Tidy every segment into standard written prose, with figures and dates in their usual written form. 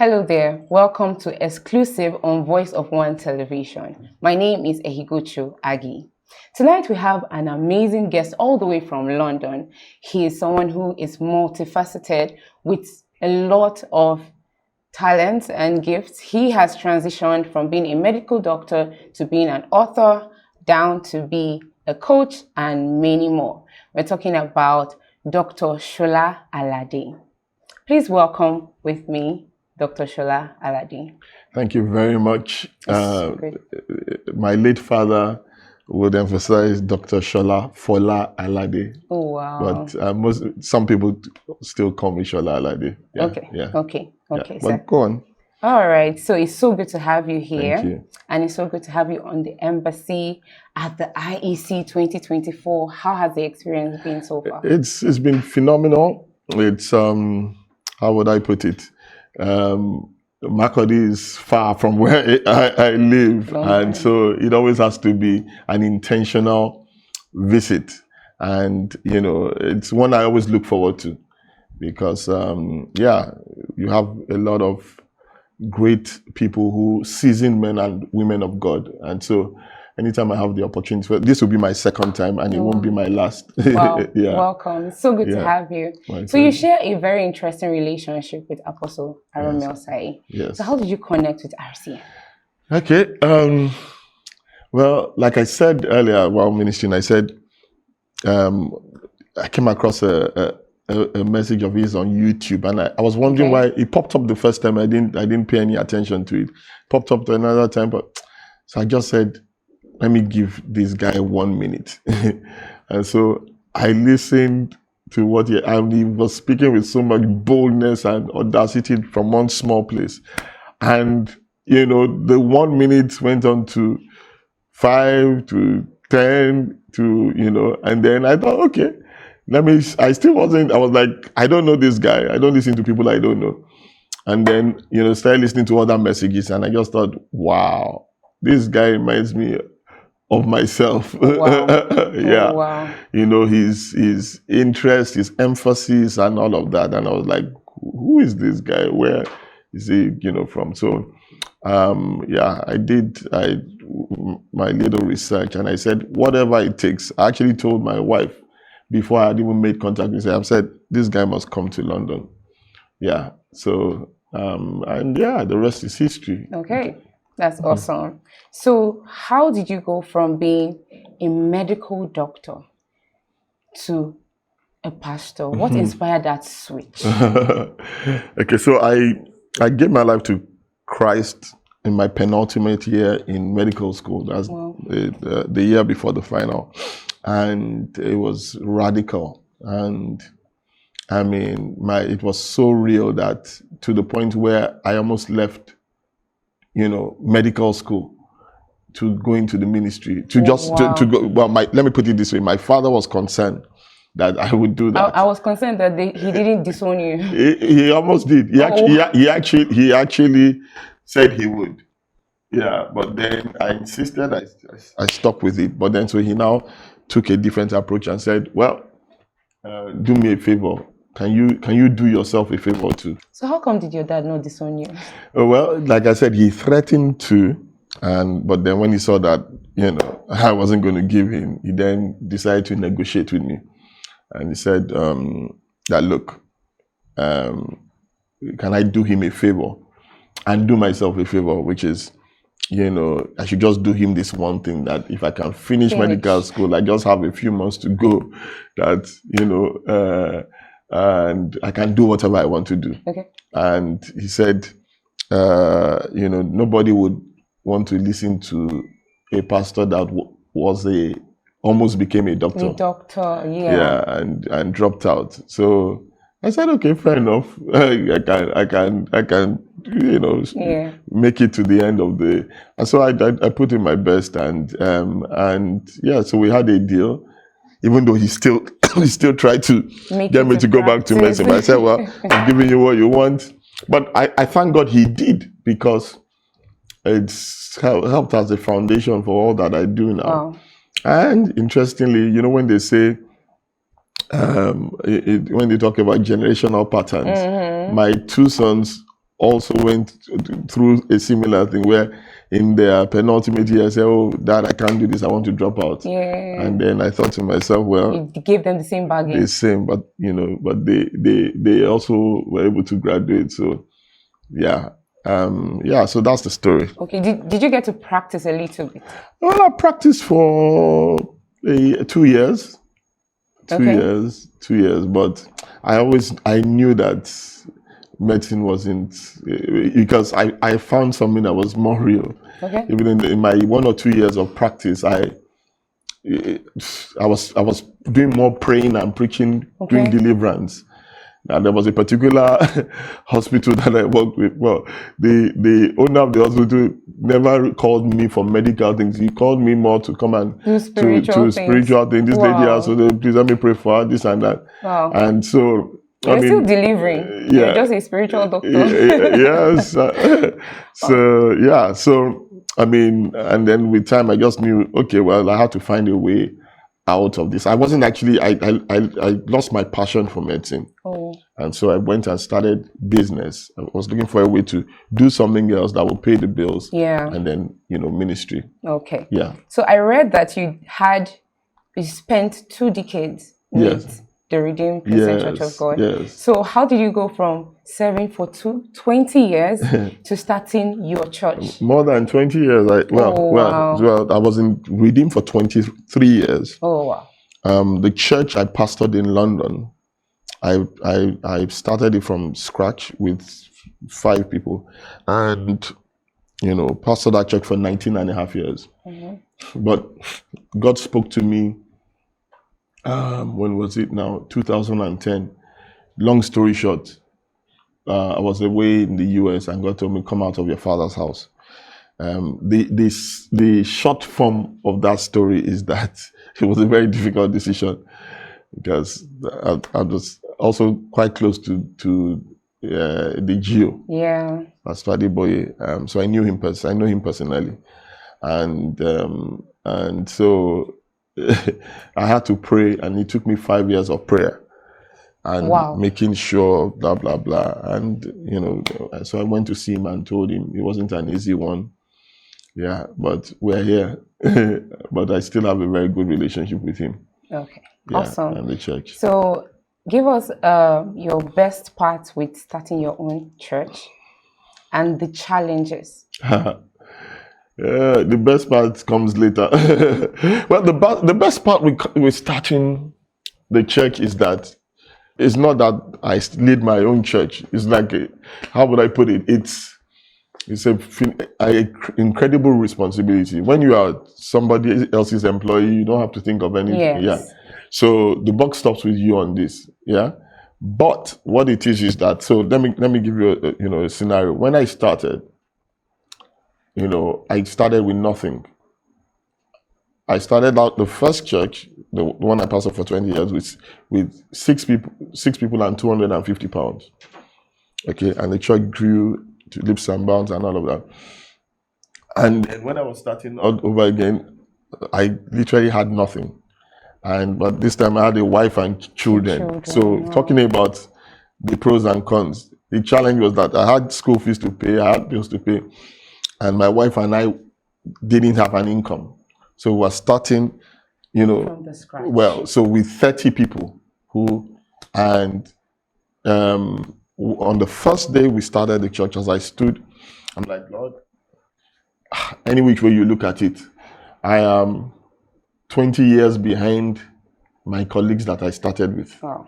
Hello there, welcome to Exclusive on Voice of One Television. My name is Ehigochu Agi. Tonight we have an amazing guest all the way from London. He is someone who is multifaceted with a lot of talents and gifts. He has transitioned from being a medical doctor to being an author, down to be a coach, and many more. We're talking about Dr. Sola Alade. Please welcome with me Dr. Sola Alade. Thank you very much. My late father would emphasize Dr. Sola Fola Alade. Oh, wow. But some people still call me Sola Alade. Yeah, okay. Yeah. Okay. Yeah. But go on. All right. So it's so good to have you here. Thank you. And it's so good to have you on the embassy at the IEC 2024. How has the experience been so far? It's been phenomenal. It's how would I put it? Makurdi is far from where I live, and so it always has to be an intentional visit. And you know, it's one I always look forward to because yeah, you have a lot of great people who seasoned men and women of God, and so anytime I have the opportunity, well, this will be my second time and it won't be my last. Wow. Yeah. Welcome. It's so good to have you. So you share a very interesting relationship with Apostle Arome Osayi. Yes. So how did you connect with RC? Okay. Well, like I said earlier while ministering, I said I came across a message of his on YouTube, and I was wondering why it popped up the first time. I didn't pay any attention to it. Popped up another time, but so I just said, let me give this guy 1 minute. And so I listened to what he was speaking with so much boldness and audacity from one small place. And, you know, the 1 minute went on to 5 to 10 to, you know, and then I thought, okay, I was like, I don't know this guy. I don't listen to people I don't know. And then, you know, started listening to other messages, and I just thought, wow, this guy reminds me of myself. Wow. Yeah. Oh, wow. You know, his interest, his emphasis and all of that. And I was like, who is this guy? Where is he, you know, from? So, yeah, I did my little research, and I said, whatever it takes. I actually told my wife before I had even made contact with her, I said, this guy must come to London. Yeah. So, and yeah, the rest is history. Okay. That's awesome. So how did you go from being a medical doctor to a pastor? What inspired that switch? Okay, so I gave my life to Christ in my penultimate year in medical school. That's the year before the final. And it was radical. And I mean, it was so real that to the point where I almost left, you know, medical school to go into the ministry, to to go. Well, let me put it this way: my father was concerned that I would do that. I was concerned that he didn't disown you. He almost did. He actually said he would. Yeah, but then I insisted. I stuck with it. But then so he now took a different approach and said, "Well, do me a favor. Can you do yourself a favor too?" So how come did your dad not disown you? Well, like I said, he threatened to, but then when he saw that, you know, I wasn't going to give him, he then decided to negotiate with me. And he said that, look, can I do him a favor and do myself a favor, which is, you know, I should just do him this one thing, that if I can finish medical school, I just have a few months to go, that, you know, and I can do whatever I want to do. Okay. And he said, you know, nobody would want to listen to a pastor that almost became a doctor. A doctor, yeah. Yeah, and dropped out. So I said, okay, fair enough. I can, you know, make it to the end of the. And so I put in my best, and yeah, so we had a deal. Even though he still tried to get me to go back to medicine. But I said, well, I'm giving you what you want. But I thank God he did, because it's helped as a foundation for all that I do now. Wow. And interestingly, you know, when they say, when they talk about generational patterns, my two sons also went through a similar thing where in their penultimate year, I said, "Oh, Dad, I can't do this. I want to drop out." Yeah. And then I thought to myself, well, you gave them the same baggage. the same, but but they also were able to graduate. So yeah, so that's the story. Okay, did you get to practice a little bit? Well, I practiced for 2 years. 2 years, but I knew that medicine wasn't, because I found something that was more real. Okay. Even in my 1 or 2 years of practice, I was doing more praying and preaching, doing deliverance. And there was a particular hospital that I worked with. Well, the owner of the hospital never called me for medical things. He called me more to come and do spiritual things. This lady asked, so please let me pray for her, this and that. Wow. And so you're still delivering. You're just a spiritual doctor. Yes. So I mean, and then with time, I just knew, okay, well, I had to find a way out of this. I wasn't actually, I lost my passion for medicine. And so I went and started business. I was looking for a way to do something else that would pay the bills. Yeah. And then, ministry. Okay. Yeah. So I read that you spent 2 decades with the Redeemed Christian Church of God. Yes. So how did you go from serving for 20 years to starting your church? More than 20 years. I was in Redeemed for 23 years. Oh, wow. The church I pastored in London, I started it from scratch with 5 people, and pastored that church for 19 and a half years. But God spoke to me, when was it now? 2010. Long story short, I was away in the US, and God told me, come out of your father's house. The short form of that story is that it was a very difficult decision, because I was also quite close to the Geo. Yeah. Pastor Adeboye. So I knew him. I know him personally, and so I had to pray, and it took me 5 years of prayer and making sure blah blah blah. And so I went to see him and told him it wasn't an easy one. Yeah, but we're here. But I still have a very good relationship with him. Okay. Yeah, awesome. And the church. So give us your best part with starting your own church and the challenges. The best part comes later. Well, the best part with starting the church is that it's not that I lead my own church. It's like, how would I put it? It's a incredible responsibility. When you are somebody else's employee, you don't have to think of anything. Yes. Yeah. So the buck stops with you on this. Yeah. But what it is that, so let me give you a scenario. When I started, I started with nothing. I started out the first church, the one I pastored for 20 years, with 6 people and 250 pounds. Okay, and the church grew to leaps and bounds and all of that. And then when I was starting all over again, I literally had nothing. But this time I had a wife and children. So talking about the pros and cons, the challenge was that I had school fees to pay, I had bills to pay, and my wife and I didn't have an income. So we were starting, from the scratch. Well, so with 30 people on the first day we started the church, as I stood, I'm like, Lord, any which way you look at it, I am 20 years behind my colleagues that I started with. Wow.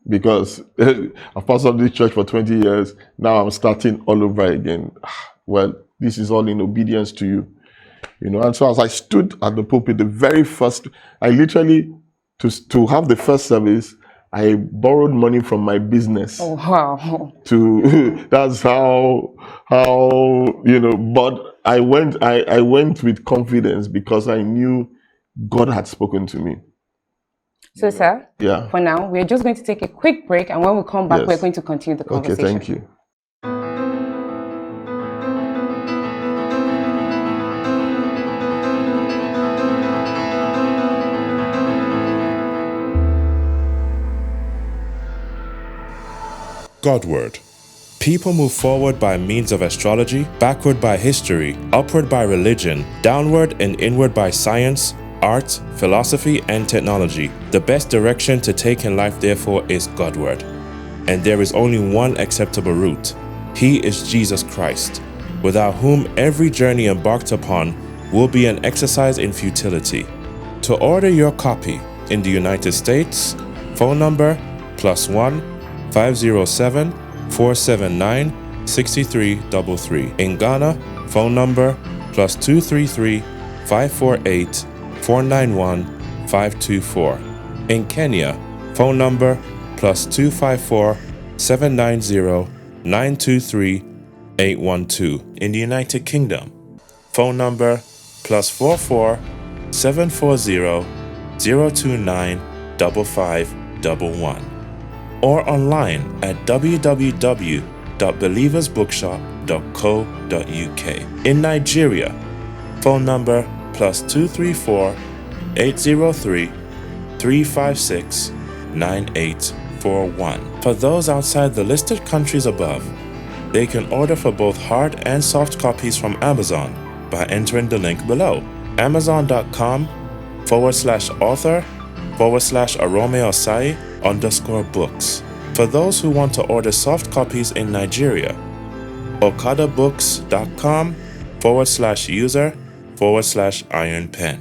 Because I've pastored this church for 20 years, now I'm starting all over again. Well, this is all in obedience to you. And so as I stood at the pulpit, the very first, I literally, to have the first service, I borrowed money from my business. Oh, wow. That's how, but I went with confidence because I knew God had spoken to me. So, sir, yeah. For now, we're just going to take a quick break, and when we come back, we're going to continue the conversation. Okay, thank you. Godword, People move forward by means of astrology, backward by history, upward by religion, downward and inward by science, art, philosophy, and technology. The best direction to take in life, therefore, is Godward. And there is only one acceptable route. He is Jesus Christ, without whom every journey embarked upon will be an exercise in futility. To order your copy in the United States, phone number +1 507 479 6333. In Ghana, phone number +233 548 491 524. In Kenya, phone number +254 790 923 812. In the United Kingdom, phone number +44 740 029 5511. Or online at www.believersbookshop.co.uk. In Nigeria, phone number +234 803 356 9841. For those outside the listed countries above, they can order for both hard and soft copies from Amazon by entering the link below. Amazon.com/author/Arome Osayi _books. For those who want to order soft copies in Nigeria, okadabooks.com/user/iron-pen.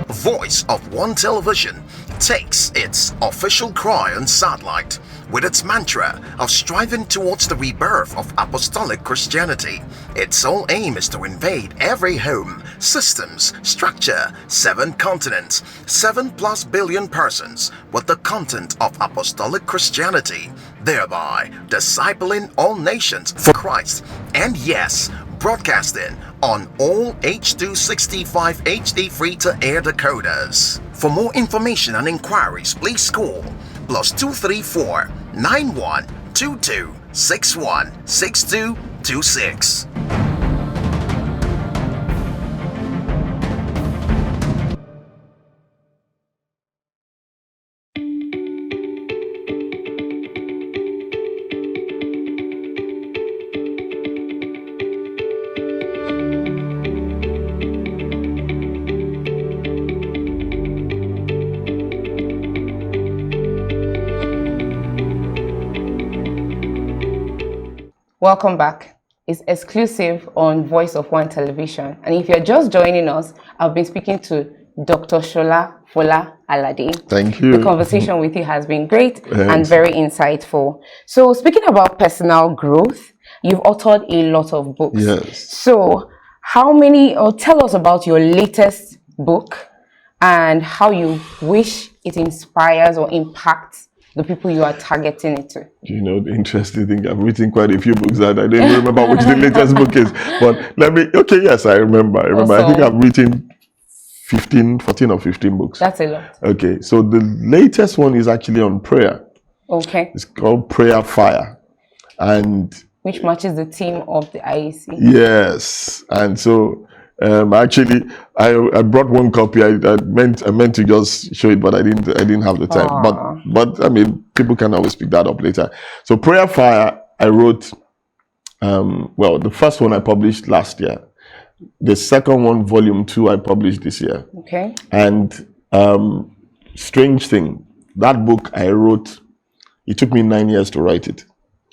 Voice of One Television takes its official cry on satellite with its mantra of striving towards the rebirth of Apostolic Christianity. Its sole aim is to invade every home, systems, structure, 7 continents, 7+ billion persons with the content of Apostolic Christianity, thereby discipling all nations for Christ. And yes, broadcasting on all H265 HD free-to-air decoders. For more information and inquiries, please call +234 9122 61 6226. Welcome back. It's exclusive on Voice of One Television. And if you're just joining us, I've been speaking to Dr. Sola Fola Alade. Thank you. The conversation with you has been great Thanks. and very insightful. So speaking about personal growth, you've authored a lot of books. Yes. So tell us about your latest book and how you wish it inspires or impacts the people you are targeting it to. You know, the interesting thing, I've written quite a few books that I don't even remember which the latest book is. But yes, I remember. I think I've written 14 or 15 books. That's a lot. Okay, so the latest one is actually on prayer. Okay. It's called Prayer Fire. And which matches the theme of the IEC. yes. And so actually, I brought one copy. I meant to just show it, but I didn't have the time. But I mean, people can always pick that up later. So Prayer Fire, I wrote. The first one I published last year. The second one, volume 2, I published this year. Okay. And strange thing, that book I wrote. It took me 9 years to write it.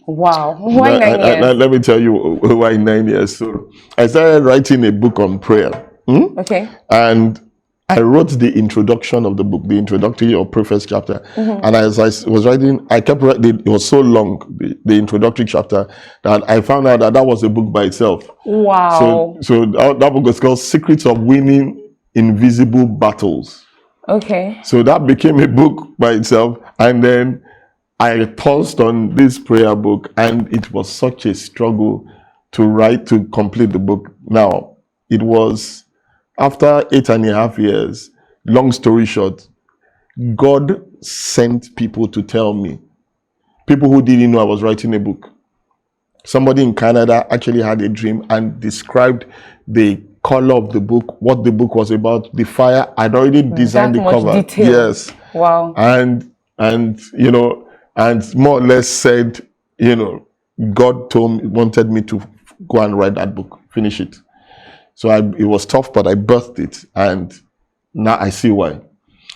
Wow. Why 9 years? Let me tell you why 9 years. So I started writing a book on prayer. Okay. And I wrote the introduction of the book, the introductory or preface chapter. And as I was writing, I kept writing. It was so long, the introductory chapter, that I found out that was a book by itself. Wow. So that book was called Secrets of Winning Invisible Battles. Okay. So that became a book by itself. And then I paused on this prayer book, and it was such a struggle to complete the book. Now, it was after 8.5 years, long story short, God sent people to tell me, people who didn't know I was writing a book. somebody in Canada actually had a dream and described the color of the book, what the book was about, the fire. I'd already designed the cover. Detail. Yes. Wow. And you know, and more or less said, you know, God wanted me to go and write that book, finish it. So it was tough, but I birthed it, and now I see why.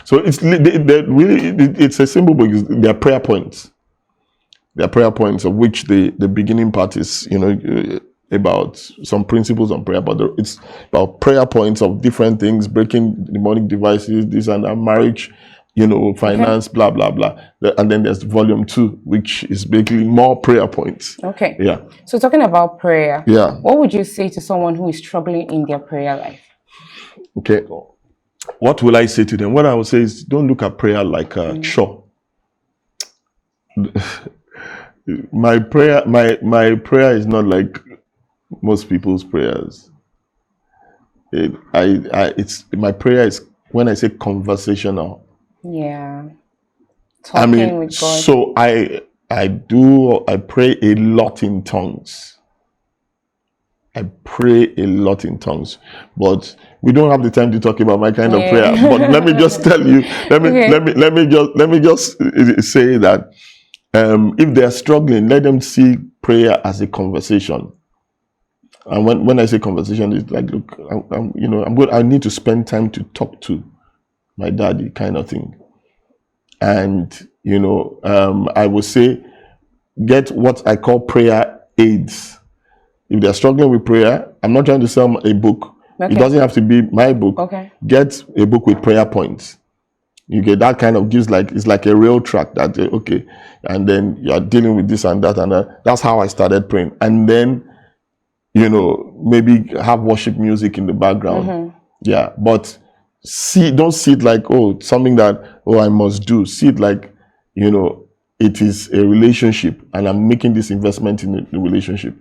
So it's it's a simple book. There are prayer points. There are prayer points, of which the beginning part is, you know, about some principles on prayer, but it's about prayer points of different things, breaking demonic devices, this and that, marriage, you know, finance, blah, blah, blah. And then there's volume 2, which is basically more prayer points. Okay. Yeah. So talking about prayer, yeah, what would you say to someone who is struggling in their prayer life? Okay. What will I say to them? What I would say is, don't look at prayer like a chore. My prayer is not like most people's prayers. My prayer is, when I say conversational. Yeah. Talking with God. So I pray a lot in tongues. I pray a lot in tongues, but we don't have the time to talk about my kind of prayer. But let me just tell you, let me just say that if they are struggling, let them see prayer as a conversation. And when I say conversation, it's like, look, I need to spend time to talk to my daddy, kind of thing. And I would say, get what I call prayer aids. If they're struggling with prayer, I'm not trying to sell a book. Okay. It doesn't have to be my book. Okay. Get a book with prayer points. You get that kind of gives, like, it's like a rail track that, okay, and then you're dealing with this and that and that. That's how I started praying. And then, maybe have worship music in the background. Mm-hmm. Yeah, but don't see it like, something that, I must do. See it like, it is a relationship, and I'm making this investment in the relationship.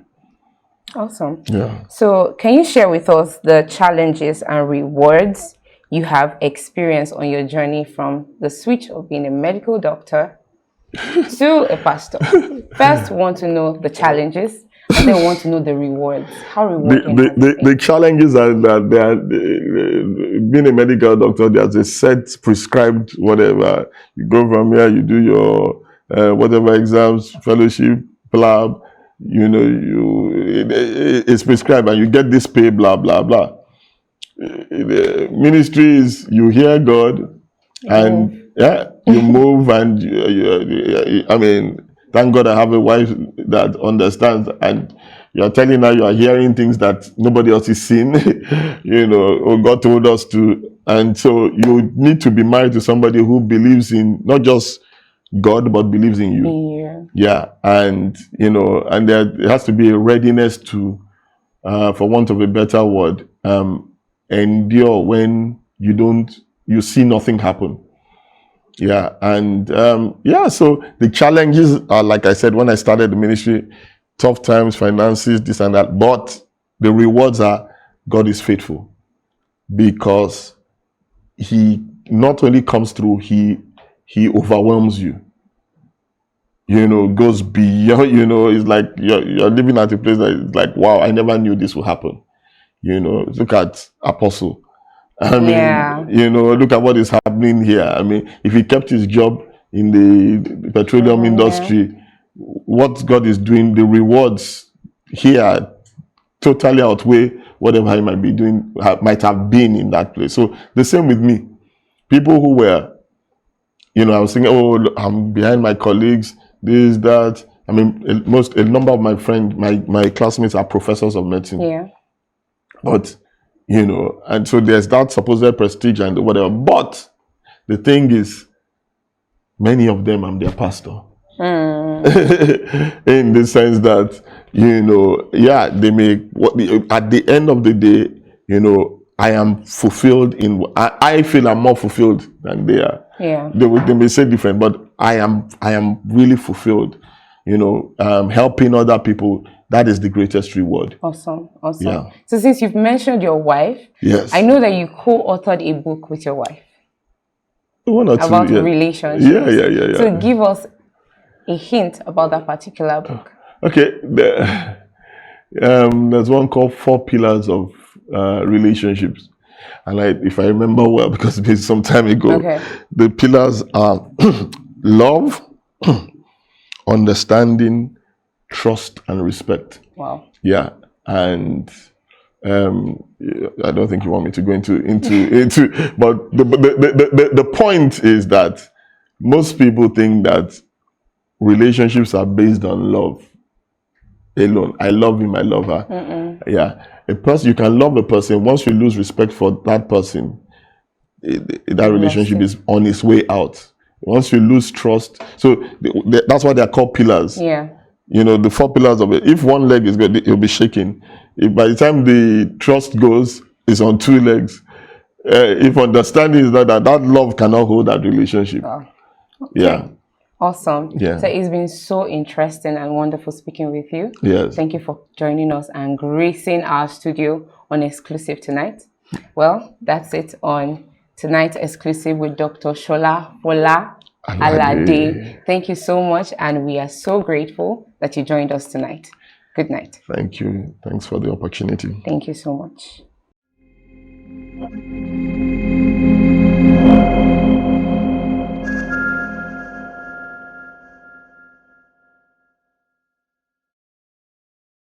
Awesome. Yeah. So can you share with us the challenges and rewards you have experienced on your journey from the switch of being a medical doctor to a pastor? First, want to know the challenges, and then want to know the rewards. How rewarding the challenges are that being a medical doctor, there's a set prescribed whatever. You go from here, you do your whatever exams, fellowship, blab. It's prescribed, and you get this pay, blah blah blah. The ministry is, you hear God, and you move, and thank God I have a wife that understands, and you're telling her you are hearing things that nobody else is seeing. God told us to, and so you need to be married to somebody who believes in not just God, but believes in you. Yeah, and and there has to be a readiness to, for want of a better word, endure when you see nothing happen. Yeah, and so the challenges are, like I said, when I started the ministry, tough times, finances, this and that, but the rewards are, God is faithful, because he not only comes through, he overwhelms you. Goes beyond, it's like you're living at a place that is like, wow, I never knew this would happen. Look at Apostle. Look at what is happening here. If he kept his job in the petroleum industry, what God is doing, the rewards here totally outweigh whatever he might be doing, might have been in that place. So the same with me. People who were, I was thinking, I'm behind my colleagues, this, that. A number of my friends, my classmates are professors of medicine. Yeah. But, and so there's that supposed prestige and whatever. But the thing is, many of them, I'm their pastor. In the sense that, they may, at the end of the day, I am fulfilled I feel I'm more fulfilled than they are. Yeah. They may say different, but I am really fulfilled, helping other people. That is the greatest reward. Awesome. Yeah. So since you've mentioned your wife, yes, I know that you co-authored a book with your wife. One or two, about relationships. Yeah. So give us a hint about that particular book. Okay, there's one called Four Pillars of Relationships. And if I remember well, because it's been some time ago, Okay. the pillars are love, understanding, trust, and respect. Wow. Yeah, and I don't think you want me to go into but the point is that most people think that relationships are based on love alone. I love him, I love her. Yeah, a person, you can love a person. Once you lose respect for that person, that relationship is on its way out. Once you lose trust, so that's why they are called pillars. Yeah. You know, the four pillars of it. If one leg is good, you'll be shaking. If by the time the trust goes, it's on two legs. If understanding is not that love cannot hold that relationship. Wow. Okay. Yeah. Awesome. Yeah. So it's been so interesting and wonderful speaking with you. Yes. Thank you for joining us and gracing our studio on Exclusive tonight. Well, that's it on tonight's Exclusive with Dr. Sola, Fola, Alade. Thank you so much, and we are so grateful that you joined us tonight. Good night. Thank you. Thanks for the opportunity. Thank you so much.